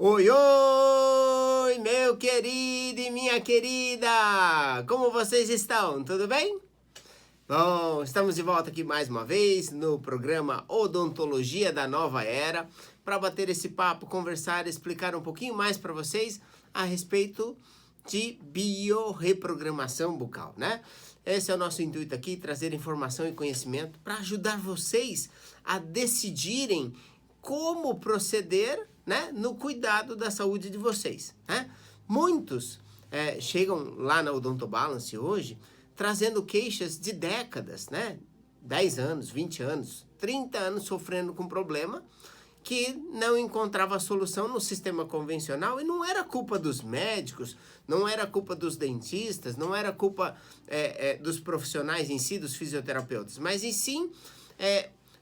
Oi, oi, meu querido e minha querida! Como vocês estão? Tudo bem? Bom, estamos de volta aqui mais uma vez no programa Odontologia da Nova Era para bater esse papo, conversar, explicar um pouquinho mais para vocês a respeito de biorreprogramação bucal, né? Esse é o nosso intuito aqui, trazer informação e conhecimento para ajudar vocês a decidirem como proceder, né, no cuidado da saúde de vocês, né? Muitos chegam lá na Odontobalance hoje trazendo queixas de décadas, né? 10 anos, 20 anos, 30 anos sofrendo com problema que não encontrava solução no sistema convencional e não era culpa dos médicos, não era culpa dos dentistas, não era culpa dos profissionais em si, dos fisioterapeutas, mas em sim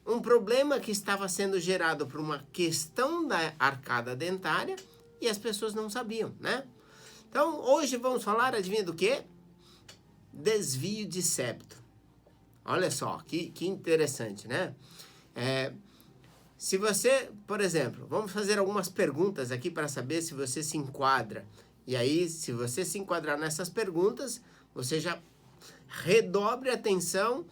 um problema que estava sendo gerado por uma questão da arcada dentária e as pessoas não sabiam, né? Então, hoje vamos falar, adivinha do quê? Desvio de septo. Olha só, que interessante, né? Se você, por exemplo, vamos fazer algumas perguntas aqui para saber se você se enquadra. E aí, se você se enquadrar nessas perguntas, você já redobre a atenção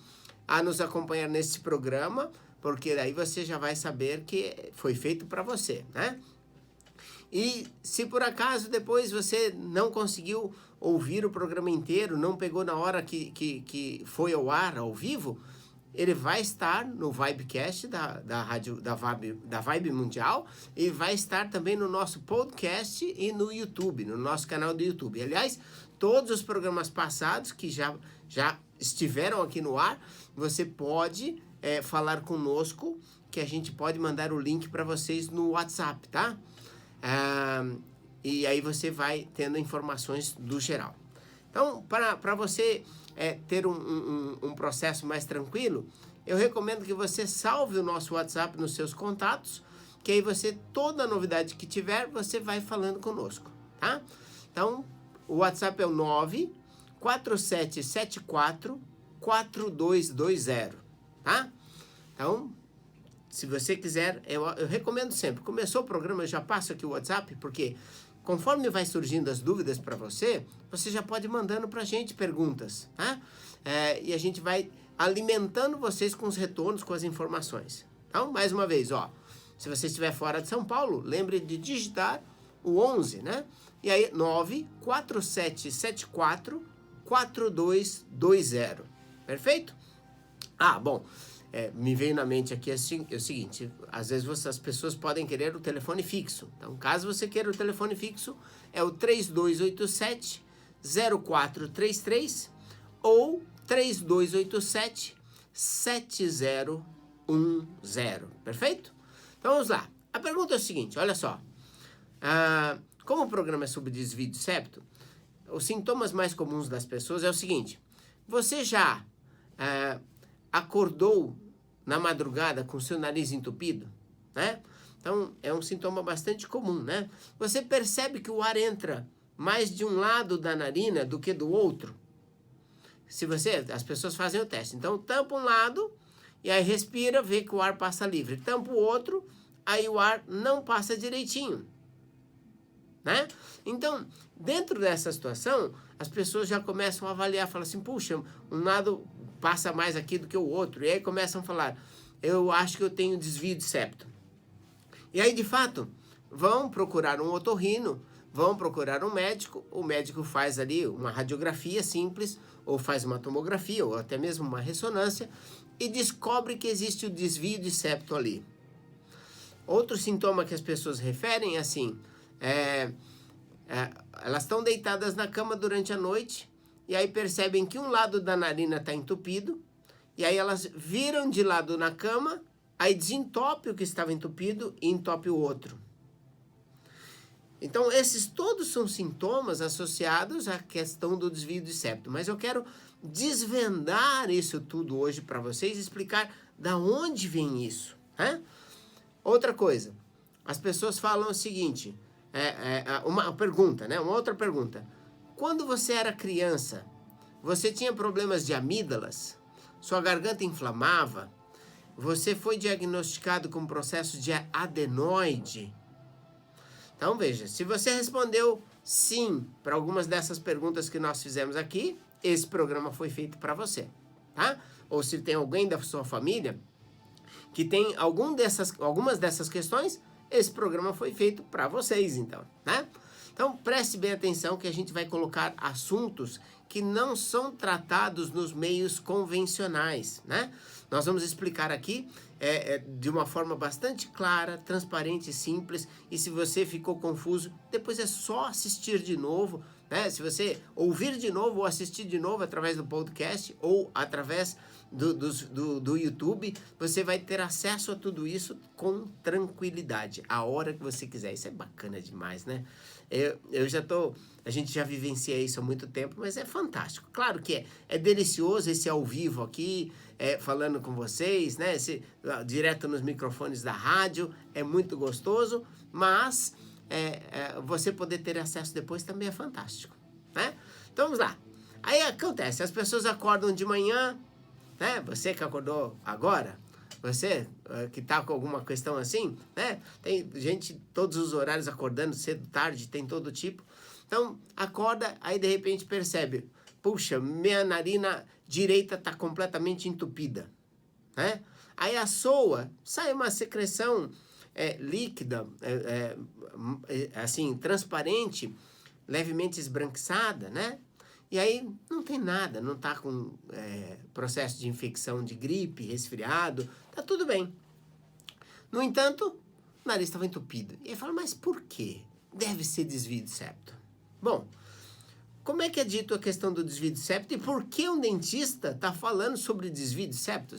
a nos acompanhar nesse programa, porque daí você já vai saber que foi feito para você, né? E se por acaso depois você não conseguiu ouvir o programa inteiro, não pegou na hora que foi ao ar, ao vivo, ele vai estar no Vibecast da rádio da Vibe Mundial e vai estar também no nosso podcast e no YouTube, no nosso canal do YouTube. Aliás, todos os programas passados que já estiveram aqui no ar, você pode falar conosco, que a gente pode mandar o link para vocês no WhatsApp, tá? E aí você vai tendo informações do geral. Então, para você ter um processo mais tranquilo, eu recomendo que você salve o nosso WhatsApp nos seus contatos, que aí você, toda novidade que tiver, você vai falando conosco, tá? Então, o WhatsApp é o 94774-4220, tá? Então, se você quiser, eu recomendo sempre. Começou o programa, eu já passo aqui o WhatsApp, porque conforme vai surgindo as dúvidas para você, você já pode ir mandando para a gente perguntas, tá? E a gente vai alimentando vocês com os retornos, com as informações. Então, mais uma vez, ó, se você estiver fora de São Paulo, lembre de digitar o 11, né? E aí, 94774-4220. Perfeito? Bom, me veio na mente aqui o seguinte, às vezes as pessoas podem querer o telefone fixo. Então, caso você queira o telefone fixo, é o 3287-0433 ou 3287-7010. Perfeito? Então, vamos lá. A pergunta é o seguinte, olha só. Como o programa é sobre desvio de septo, os sintomas mais comuns das pessoas é o seguinte. Você já acordou na madrugada com seu nariz entupido, né? Então, é um sintoma bastante comum, né? Você percebe que o ar entra mais de um lado da narina do que do outro? As pessoas fazem o teste. Então, tampa um lado e aí respira, vê que o ar passa livre. Tampa o outro, aí o ar não passa direitinho, né? Então, dentro dessa situação, as pessoas já começam a avaliar, falam assim, puxa, um lado passa mais aqui do que o outro. E aí começam a falar, eu acho que eu tenho desvio de septo. E aí, de fato, vão procurar um otorrino, vão procurar um médico, o médico faz ali uma radiografia simples, ou faz uma tomografia, ou até mesmo uma ressonância, e descobre que existe o desvio de septo ali. Outro sintoma que as pessoas referem é assim, elas estão deitadas na cama durante a noite, e aí percebem que um lado da narina está entupido, e aí elas viram de lado na cama, aí desentope o que estava entupido e entope o outro. Então, esses todos são sintomas associados à questão do desvio de septo. Mas eu quero desvendar isso tudo hoje para vocês e explicar da onde vem isso, né? Outra coisa, as pessoas falam o seguinte, uma pergunta, né? Uma outra pergunta. Quando você era criança, você tinha problemas de amígdalas? Sua garganta inflamava? Você foi diagnosticado com processo de adenoide? Então, veja, se você respondeu sim para algumas dessas perguntas que nós fizemos aqui, esse programa foi feito para você, tá? Ou se tem alguém da sua família que tem algumas dessas questões, esse programa foi feito para vocês, então, né? Então, preste bem atenção que a gente vai colocar assuntos que não são tratados nos meios convencionais, né? Nós vamos explicar aqui de uma forma bastante clara, transparente e simples. E se você ficou confuso, depois é só assistir de novo, né? Se você ouvir de novo ou assistir de novo através do podcast ou através do YouTube, você vai ter acesso a tudo isso com tranquilidade, a hora que você quiser. Isso é bacana demais, né? A gente já vivencia isso há muito tempo, mas é fantástico. Claro que é delicioso esse ao vivo aqui, falando com vocês, né? Direto nos microfones da rádio, é muito gostoso, mas você poder ter acesso depois também é fantástico, né? Então vamos lá. Aí acontece, as pessoas acordam de manhã, né? Você que acordou agora, você que está com alguma questão assim, né? Tem gente todos os horários acordando, cedo, tarde, tem todo tipo. Então, acorda, aí de repente percebe, puxa, minha narina direita está completamente entupida, né? Aí assoa, sai uma secreção líquida, assim, transparente, levemente esbranquiçada, né? E aí não tem nada, não está com processo de infecção de gripe, resfriado, tá tudo bem. No entanto, o nariz estava entupido. E ele fala, mas por quê? Deve ser desvio de septo. Bom, como é que é dito a questão do desvio de septo e por que um dentista está falando sobre desvio de septo?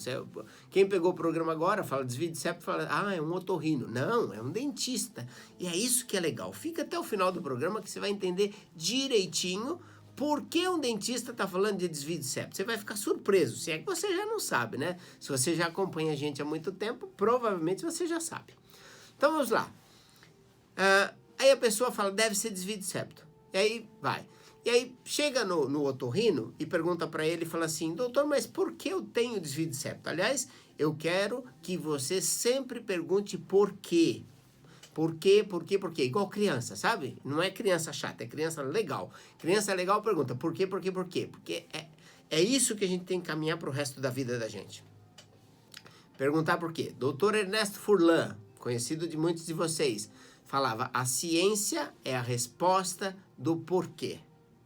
Quem pegou o programa agora fala desvio de septo, fala, é um otorrino. Não, é um dentista. E é isso que é legal. Fica até o final do programa que você vai entender direitinho por que um dentista está falando de desvio de septo. Você vai ficar surpreso, se é que você já não sabe, né? Se você já acompanha a gente há muito tempo, provavelmente você já sabe. Então vamos lá. Aí a pessoa fala, deve ser desvio de septo. E aí vai. E aí chega no otorrino e pergunta para ele e fala assim, doutor, mas por que eu tenho desvio de septo? Aliás, eu quero que você sempre pergunte por quê. Por quê? Igual criança, sabe? Não é criança chata, é criança legal. Criança legal pergunta por quê? Porque é isso que a gente tem que caminhar para o resto da vida da gente. Perguntar por quê. Doutor Ernesto Furlan, conhecido de muitos de vocês, falava, a ciência é a resposta do porquê.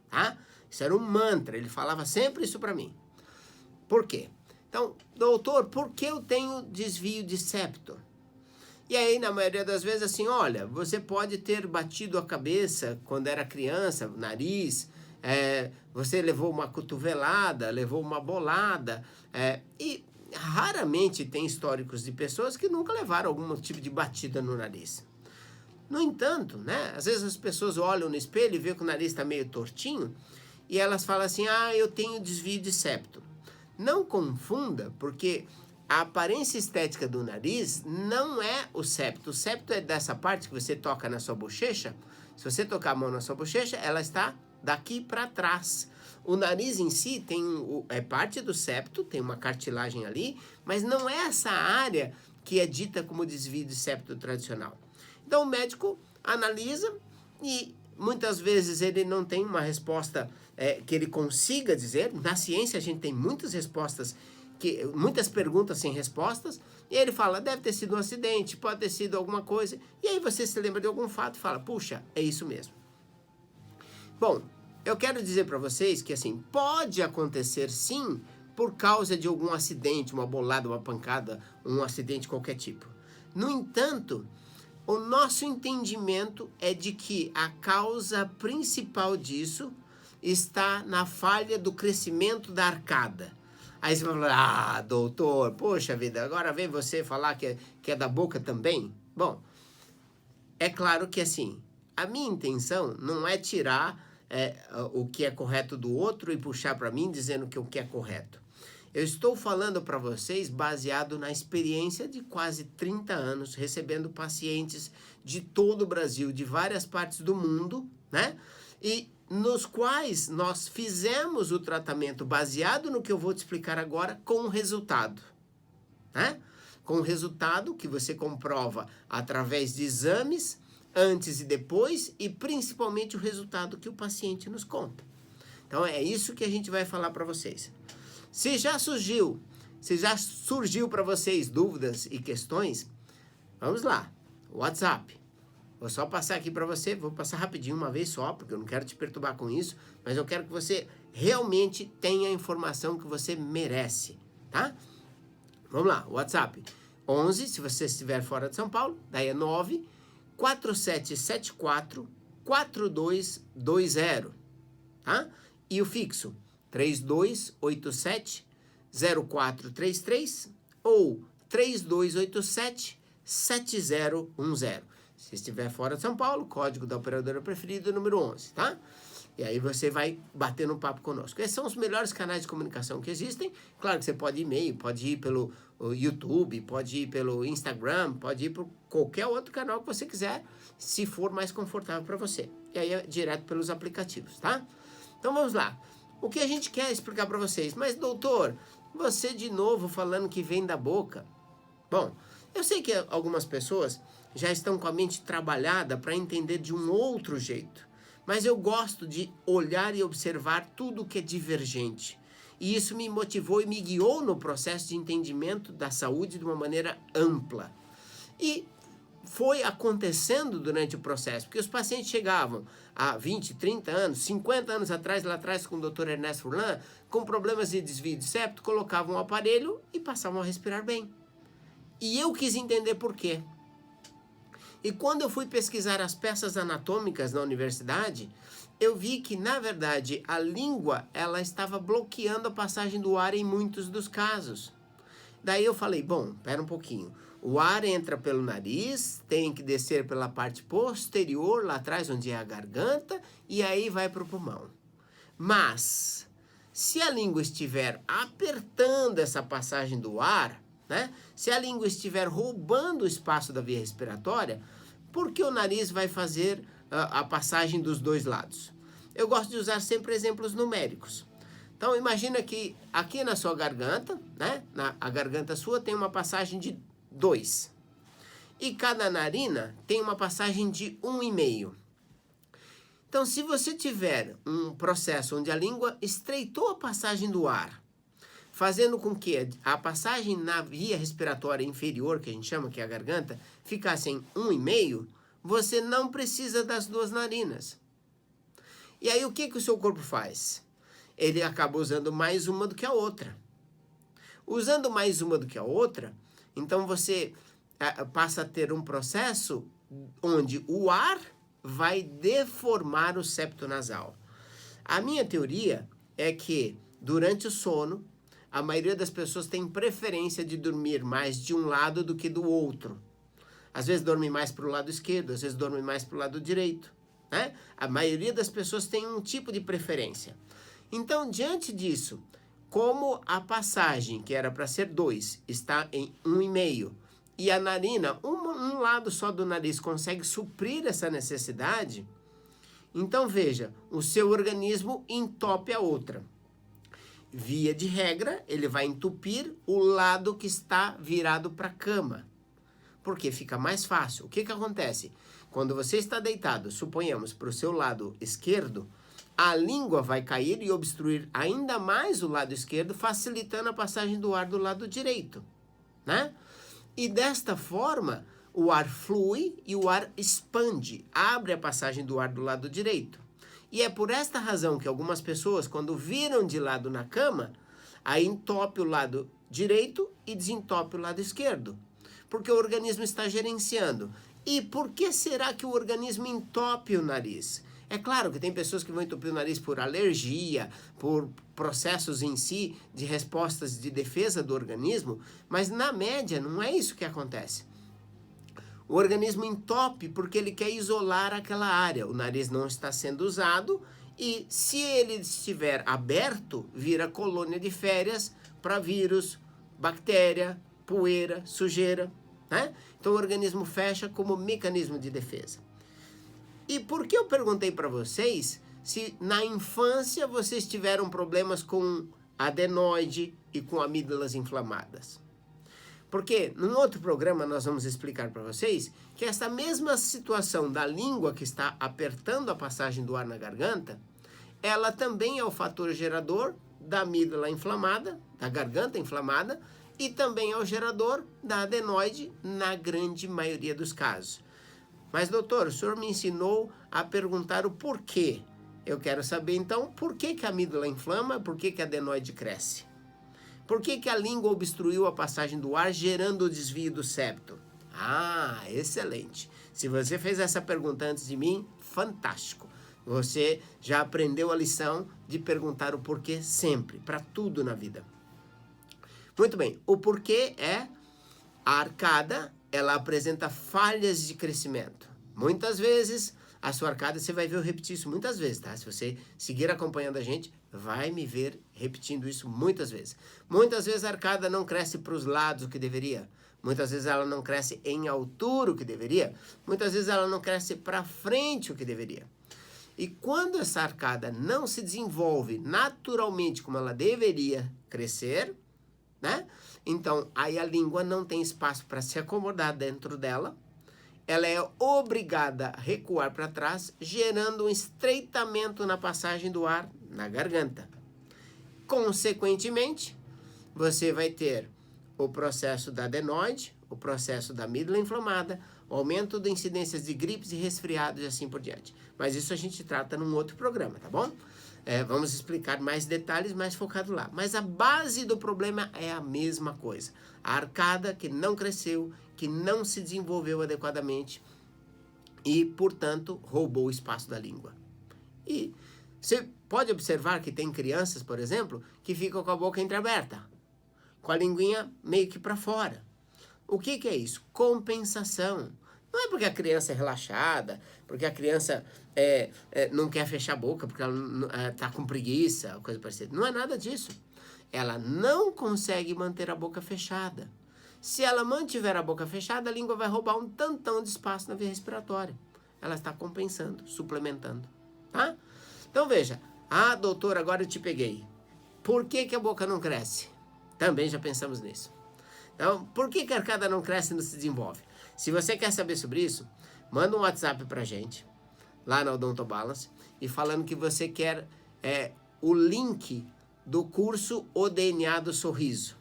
Tá? Isso era um mantra, ele falava sempre isso para mim. Por quê? Então, doutor, por que eu tenho desvio de septo? E aí, na maioria das vezes, assim, olha, você pode ter batido a cabeça quando era criança, o nariz, você levou uma cotovelada, levou uma bolada, e raramente tem históricos de pessoas que nunca levaram algum tipo de batida no nariz. No entanto, né, às vezes as pessoas olham no espelho e vê que o nariz está meio tortinho e elas falam assim, eu tenho desvio de septo. Não confunda, porque a aparência estética do nariz não é o septo. O septo é dessa parte que você toca na sua bochecha. Se você tocar a mão na sua bochecha, ela está daqui para trás. O nariz em si é parte do septo, tem uma cartilagem ali, mas não é essa área que é dita como desvio de septo tradicional. Então o médico analisa e muitas vezes ele não tem uma resposta que ele consiga dizer. Na ciência a gente tem muitas respostas, muitas perguntas sem respostas, e ele fala, deve ter sido um acidente, pode ter sido alguma coisa, e aí você se lembra de algum fato e fala, puxa, é isso mesmo. Bom, eu quero dizer para vocês que assim, pode acontecer sim, por causa de algum acidente, uma bolada, uma pancada, um acidente de qualquer tipo. No entanto, o nosso entendimento é de que a causa principal disso está na falha do crescimento da arcada. Aí você vai falar, doutor, poxa vida, agora vem você falar que é da boca também? Bom, é claro que assim, a minha intenção não é tirar o que é correto do outro e puxar para mim dizendo que o que é correto. Eu estou falando para vocês baseado na experiência de quase 30 anos, recebendo pacientes de todo o Brasil, de várias partes do mundo, né? E nos quais nós fizemos o tratamento baseado no que eu vou te explicar agora, com resultado, né? Com resultado que você comprova através de exames antes e depois e principalmente o resultado que o paciente nos conta. Então é isso que a gente vai falar para vocês. Se já surgiu para vocês dúvidas e questões, vamos lá, WhatsApp. Vou só passar aqui para você, vou passar rapidinho uma vez só, porque eu não quero te perturbar com isso, mas eu quero que você realmente tenha a informação que você merece, tá? Vamos lá, WhatsApp. 11, se você estiver fora de São Paulo, daí é 9 4774 4220, tá? E o fixo, 3287 0433 ou 3287 7010. Se estiver fora de São Paulo, código da operadora preferida, número 11, tá? E aí você vai bater um papo conosco. Esses são os melhores canais de comunicação que existem. Claro que você pode ir e-mail, pode ir pelo YouTube, pode ir pelo Instagram, pode ir por qualquer outro canal que você quiser, se for mais confortável para você. E aí é direto pelos aplicativos, tá? Então vamos lá. O que a gente quer explicar para vocês? Mas doutor, você de novo falando que vem da boca. Bom, eu sei que algumas pessoas já estão com a mente trabalhada para entender de um outro jeito. Mas eu gosto de olhar e observar tudo que é divergente. E isso me motivou e me guiou no processo de entendimento da saúde de uma maneira ampla. E foi acontecendo durante o processo, porque os pacientes chegavam há 20, 30 anos, 50 anos atrás, lá atrás com o Dr. Ernesto Furlan, com problemas de desvio de septo, colocavam um aparelho e passavam a respirar bem. E eu quis entender por quê. E quando eu fui pesquisar as peças anatômicas na universidade, eu vi que, na verdade, a língua ela estava bloqueando a passagem do ar em muitos dos casos. Daí eu falei, bom, pera um pouquinho. O ar entra pelo nariz, tem que descer pela parte posterior, lá atrás, onde é a garganta, e aí vai para o pulmão. Mas, se a língua estiver apertando essa passagem do ar, né? Se a língua estiver roubando o espaço da via respiratória, por que o nariz vai fazer a passagem dos dois lados? Eu gosto de usar sempre exemplos numéricos. Então imagina que aqui na sua garganta, né? A garganta sua tem uma passagem de 2. E cada narina tem uma passagem de 1,5. Então se você tiver um processo onde a língua estreitou a passagem do ar, fazendo com que a passagem na via respiratória inferior, que a gente chama que é a garganta, ficasse em 1,5, você não precisa das duas narinas. E aí o que o seu corpo faz? Ele acaba usando mais uma do que a outra. Usando mais uma do que a outra, então você passa a ter um processo onde o ar vai deformar o septo nasal. A minha teoria é que durante o sono, a maioria das pessoas tem preferência de dormir mais de um lado do que do outro. Às vezes dorme mais para o lado esquerdo, às vezes dorme mais para o lado direito, né? A maioria das pessoas tem um tipo de preferência. Então, diante disso, como a passagem, que era para ser 2, está em 1,5, e a narina, um lado só do nariz consegue suprir essa necessidade, então veja, o seu organismo entope a outra. Via de regra, ele vai entupir o lado que está virado para a cama, porque fica mais fácil. O que acontece? Quando você está deitado, suponhamos, para o seu lado esquerdo, a língua vai cair e obstruir ainda mais o lado esquerdo, facilitando a passagem do ar do lado direito, né? E desta forma, o ar flui e o ar expande, abre a passagem do ar do lado direito. E é por esta razão que algumas pessoas, quando viram de lado na cama, aí entope o lado direito e desentope o lado esquerdo. Porque o organismo está gerenciando. E por que será que o organismo entope o nariz? É claro que tem pessoas que vão entupir o nariz por alergia, por processos em si de respostas de defesa do organismo, mas na média não é isso que acontece. O organismo entope porque ele quer isolar aquela área. O nariz não está sendo usado e se ele estiver aberto, vira colônia de férias para vírus, bactéria, poeira, sujeira, né? Então o organismo fecha como mecanismo de defesa. E por que eu perguntei para vocês se na infância vocês tiveram problemas com adenoide e com amígdalas inflamadas? Porque num outro programa nós vamos explicar para vocês que essa mesma situação da língua que está apertando a passagem do ar na garganta, ela também é o fator gerador da amígdala inflamada, da garganta inflamada, e também é o gerador da adenoide na grande maioria dos casos. Mas, doutor, o senhor me ensinou a perguntar o porquê. Eu quero saber, então, por que a amígdala inflama, por que a adenoide cresce? Por que a língua obstruiu a passagem do ar, gerando o desvio do septo? Ah, excelente. Se você fez essa pergunta antes de mim, fantástico. Você já aprendeu a lição de perguntar o porquê sempre, para tudo na vida. Muito bem, o porquê é a arcada, ela apresenta falhas de crescimento. Muitas vezes, a sua arcada, você vai ver eu repetir isso muitas vezes, tá? Se você seguir acompanhando a gente, vai me ver repetindo isso muitas vezes. Muitas vezes a arcada não cresce para os lados o que deveria. Muitas vezes ela não cresce em altura o que deveria. Muitas vezes ela não cresce para frente o que deveria. E quando essa arcada não se desenvolve naturalmente como ela deveria crescer, né? Então, aí a língua não tem espaço para se acomodar dentro dela. Ela é obrigada a recuar para trás, gerando um estreitamento na passagem do ar na garganta. Consequentemente, você vai ter o processo da adenoide, o processo da amígdala inflamada, o aumento da incidência de gripes e resfriados e assim por diante. Mas isso a gente trata num outro programa, tá bom? Vamos explicar mais detalhes, mais focado lá. Mas a base do problema é a mesma coisa. A arcada que não cresceu, que não se desenvolveu adequadamente e, portanto, roubou o espaço da língua. E você pode observar que tem crianças, por exemplo, que ficam com a boca entreaberta, com a linguinha meio que para fora. O que é isso? Compensação. Não é porque a criança é relaxada, porque a criança não quer fechar a boca, porque ela está com preguiça, coisa parecida. Não é nada disso. Ela não consegue manter a boca fechada. Se ela mantiver a boca fechada, a língua vai roubar um tantão de espaço na via respiratória. Ela está compensando, suplementando. Tá? Então veja. Ah, doutor, agora eu te peguei. Por que a boca não cresce? Também já pensamos nisso. Então, por que a arcada não cresce e não se desenvolve? Se você quer saber sobre isso, manda um WhatsApp pra gente, lá na Odonto Balance, e falando que você quer o link do curso O DNA do Sorriso.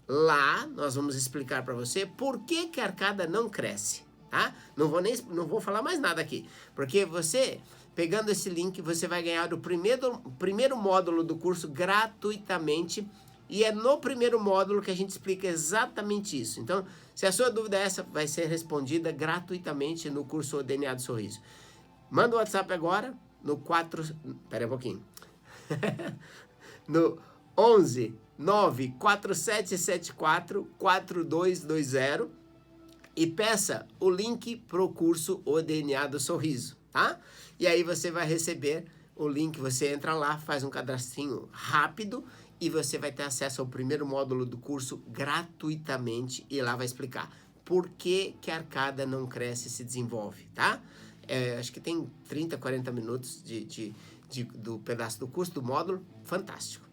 Lá, nós vamos explicar para você por que a arcada não cresce, tá? Não vou falar mais nada aqui, porque você, pegando esse link, você vai ganhar o primeiro módulo do curso gratuitamente. E é no primeiro módulo que a gente explica exatamente isso. Então, se a sua dúvida é essa, vai ser respondida gratuitamente no curso O DNA do Sorriso. Manda o WhatsApp agora no Espera um pouquinho. No 11 94774 4220 e peça o link para o curso O DNA do Sorriso, tá? E aí você vai receber o link, você entra lá, faz um cadastrinho rápido e você vai ter acesso ao primeiro módulo do curso gratuitamente e lá vai explicar por que a arcada não cresce e se desenvolve, tá? Acho que tem 30, 40 minutos do pedaço do curso, do módulo, fantástico,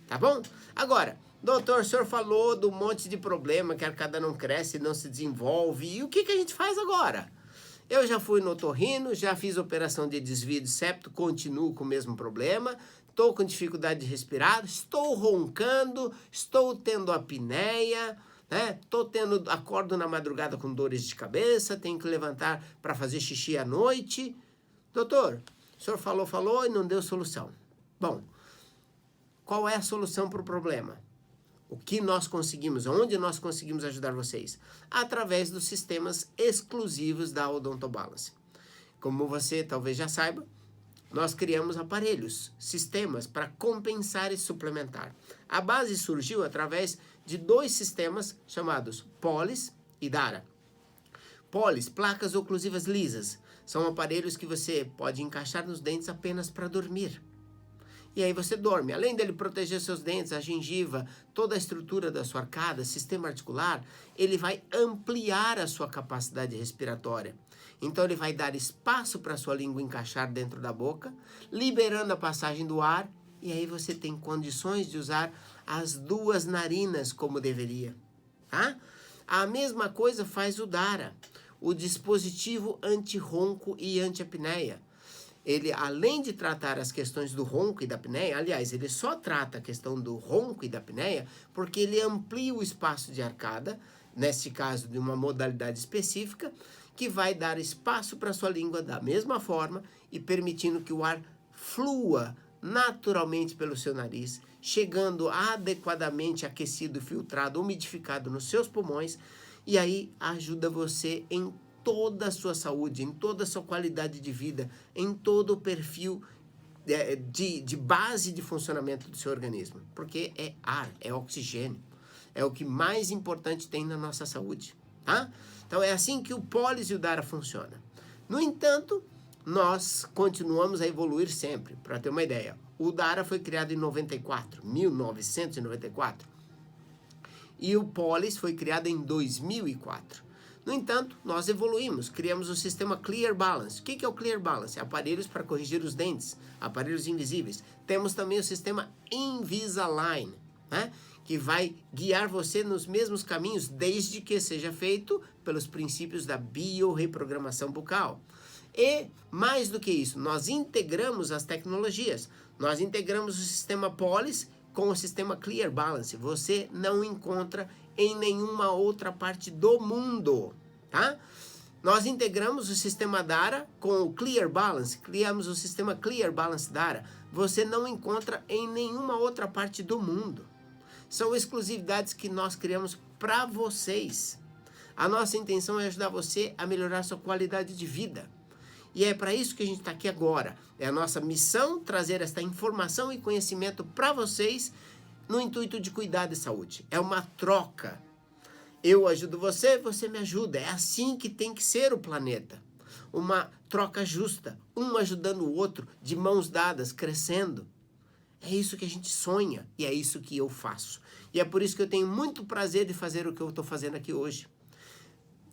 tá bom? Agora, doutor, o senhor falou do monte de problema que a arcada não cresce e não se desenvolve, e o que a gente faz agora? Eu já fui no otorrino, já fiz operação de desvio de septo, continuo com o mesmo problema, estou com dificuldade de respirar, estou roncando, estou tendo apneia, né? Acordo na madrugada com dores de cabeça, tenho que levantar para fazer xixi à noite. Doutor, o senhor falou e não deu solução. Bom, qual é a solução para o problema? O que nós conseguimos, onde nós conseguimos ajudar vocês? Através dos sistemas exclusivos da Odonto Balance. Como você talvez já saiba, nós criamos aparelhos, sistemas para compensar e suplementar. A base surgiu através de dois sistemas chamados Polis e Dara. Polis, placas oclusivas lisas, são aparelhos que você pode encaixar nos dentes apenas para dormir. E aí você dorme. Além dele proteger seus dentes, a gengiva, toda a estrutura da sua arcada, sistema articular, ele vai ampliar a sua capacidade respiratória. Então ele vai dar espaço para a sua língua encaixar dentro da boca, liberando a passagem do ar, e aí você tem condições de usar as duas narinas como deveria, tá? A mesma coisa faz o Dara, o dispositivo anti-ronco e anti-apneia. Ele, além de tratar as questões do ronco e da apneia, aliás, ele só trata a questão do ronco e da apneia porque ele amplia o espaço de arcada, neste caso de uma modalidade específica, que vai dar espaço para a sua língua da mesma forma e permitindo que o ar flua naturalmente pelo seu nariz, chegando adequadamente aquecido, filtrado, umidificado nos seus pulmões, e aí ajuda você em toda a sua saúde, em toda a sua qualidade de vida, em todo o perfil de base de funcionamento do seu organismo. Porque é ar, é oxigênio. É o que mais importante tem na nossa saúde, tá? Então é assim que o Polis e o Dara funcionam. No entanto, nós continuamos a evoluir sempre. Para ter uma ideia, o Dara foi criado em 1994. E o Polis foi criado em 2004. No entanto, nós evoluímos, criamos o sistema Clear Balance. O que é o Clear Balance? Aparelhos para corrigir os dentes, aparelhos invisíveis. Temos também o sistema Invisalign, né? Que vai guiar você nos mesmos caminhos, desde que seja feito pelos princípios da biorreprogramação bucal. E, mais do que isso, nós integramos as tecnologias. Nós integramos o sistema Polis com o sistema Clear Balance. Você não encontra em nenhuma outra parte do mundo, tá? Nós integramos o sistema Dara com o Clear Balance, criamos o sistema Clear Balance Dara. Você não encontra em nenhuma outra parte do mundo. São exclusividades que nós criamos para vocês. A nossa intenção é ajudar você a melhorar sua qualidade de vida. E é para isso que a gente está aqui agora. É a nossa missão trazer esta informação e conhecimento para vocês no intuito de cuidar de saúde. É uma troca. Eu ajudo você, você me ajuda. É assim que tem que ser o planeta. Uma troca justa, um ajudando o outro, de mãos dadas, crescendo. É isso que a gente sonha e é isso que eu faço. E é por isso que eu tenho muito prazer de fazer o que eu estou fazendo aqui hoje.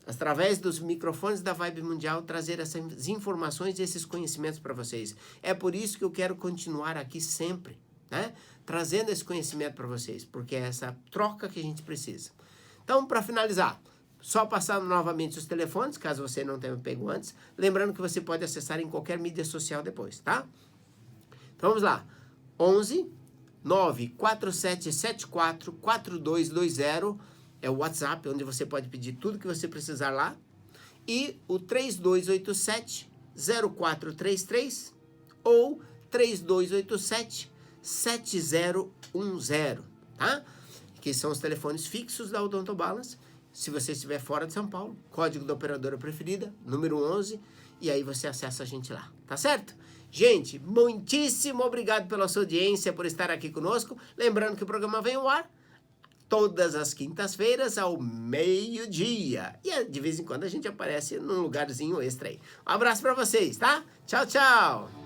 Através dos microfones da Vibe Mundial, trazer essas informações e esses conhecimentos para vocês. É por isso que eu quero continuar aqui sempre, né? Trazendo esse conhecimento para vocês, porque é essa troca que a gente precisa. Então, para finalizar, só passar novamente os telefones, caso você não tenha pego antes, lembrando que você pode acessar em qualquer mídia social depois, tá? Então, vamos lá. 11 94774 4220 é o WhatsApp, onde você pode pedir tudo que você precisar lá. E o 3287 0433 ou 3287 7010, tá? Que são os telefones fixos da Odonto Balance. Se você estiver fora de São Paulo, código da operadora preferida, número 11, e aí você acessa a gente lá, tá certo? Gente, muitíssimo obrigado pela sua audiência, por estar aqui conosco. Lembrando que o programa vem ao ar todas as quintas-feiras ao meio-dia. E de vez em quando a gente aparece num lugarzinho extra aí. Um abraço para vocês, tá? Tchau, tchau!